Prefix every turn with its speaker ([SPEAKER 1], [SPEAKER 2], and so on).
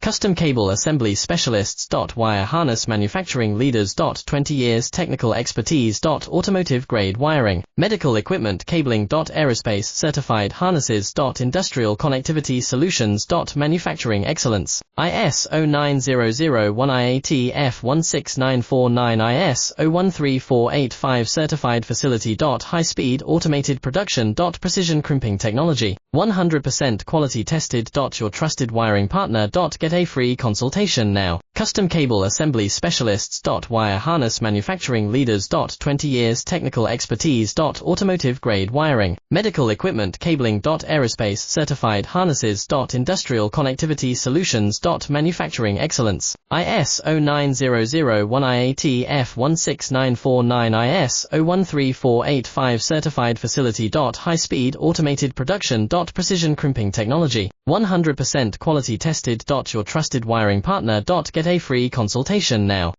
[SPEAKER 1] Custom Cable Assembly Specialists. Wire Harness Manufacturing Leaders. 20 years Technical Expertise. Automotive Grade Wiring, Medical Equipment Cabling. Aerospace Certified Harnesses. Industrial Connectivity Solutions. Manufacturing Excellence. ISO 9001 IAT F16949 ISO 13485 Certified Facility. High Speed Automated Production. Precision Crimping Technology, 100% quality tested. Your trusted wiring partner. Get a free consultation now. Custom Cable Assembly Specialists. Wire Harness Manufacturing Leaders. 20 years Technical Expertise. Automotive Grade Wiring, Medical Equipment Cabling. Aerospace Certified Harnesses. Industrial Connectivity Solutions. Manufacturing Excellence. ISO 9001 IAT F16949 ISO 13485 Certified Facility. High Speed Automated Production. Precision Crimping Technology, 100% quality tested. Your trusted wiring partner. Get a free consultation now.